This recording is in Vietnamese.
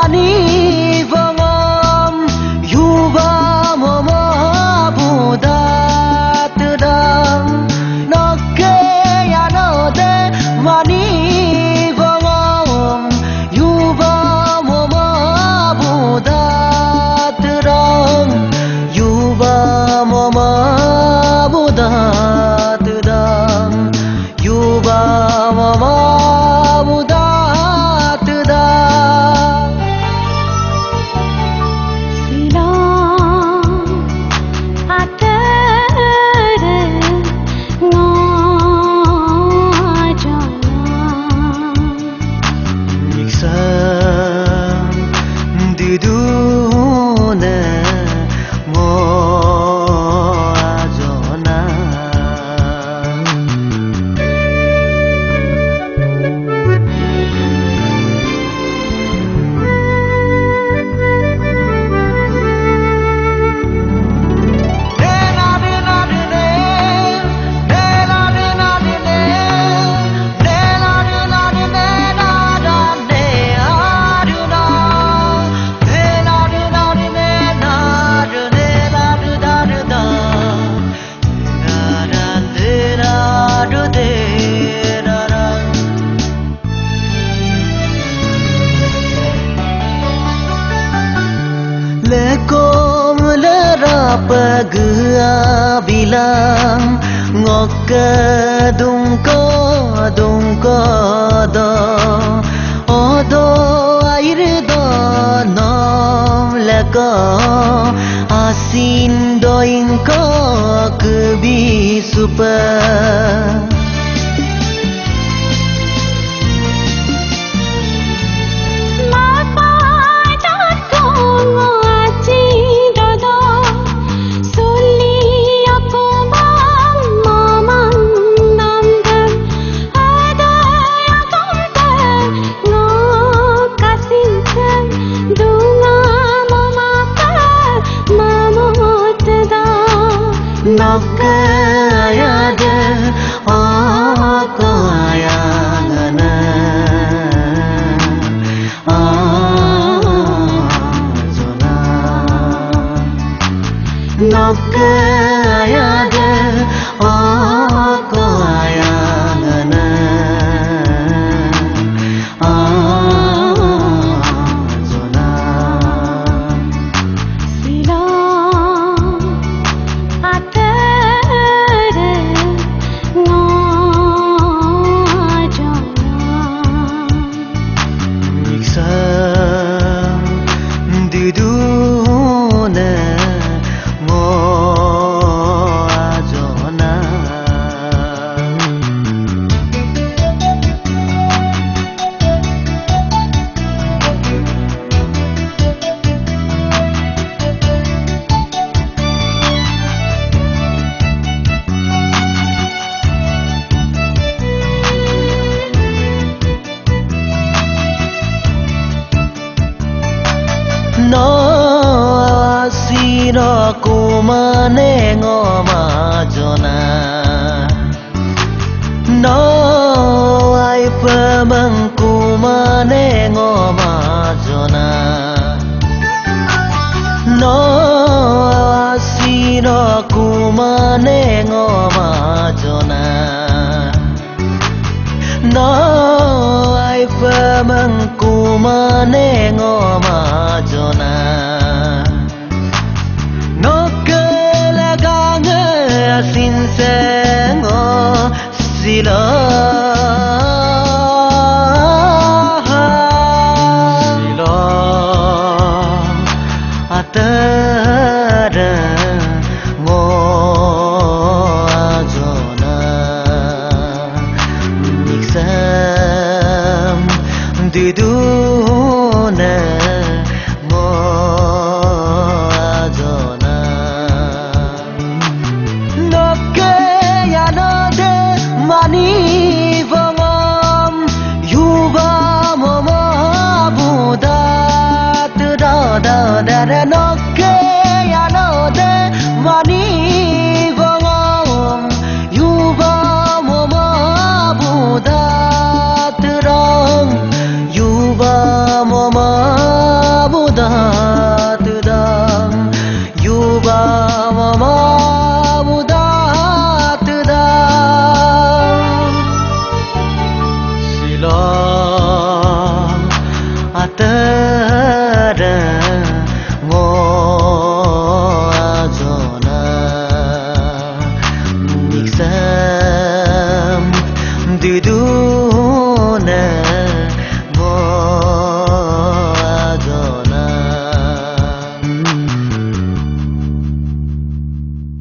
mani vangam yuba mama buda tudam nokke ya no de mani vangam yuba mama buda tudam yuba mama buda tudam yuba mama Lekom lera pagua bilang ngoke dungko do odo air do nom leko asin doing ko kebi super Nokke ayade oko ayangana azona Nokke ayade oko ayangana azona No asino kumane ngoma jona No ai pamang kumane ngoma jona No asino kumane ngoma jona No ai pamang kumane ngoma jona No kelagange asin sengo sila sila atara ngo jona niksam diduna mani vangam yuba mama buda da nokke ya no de mani vangam yuba mama buda terang yuba mama tơ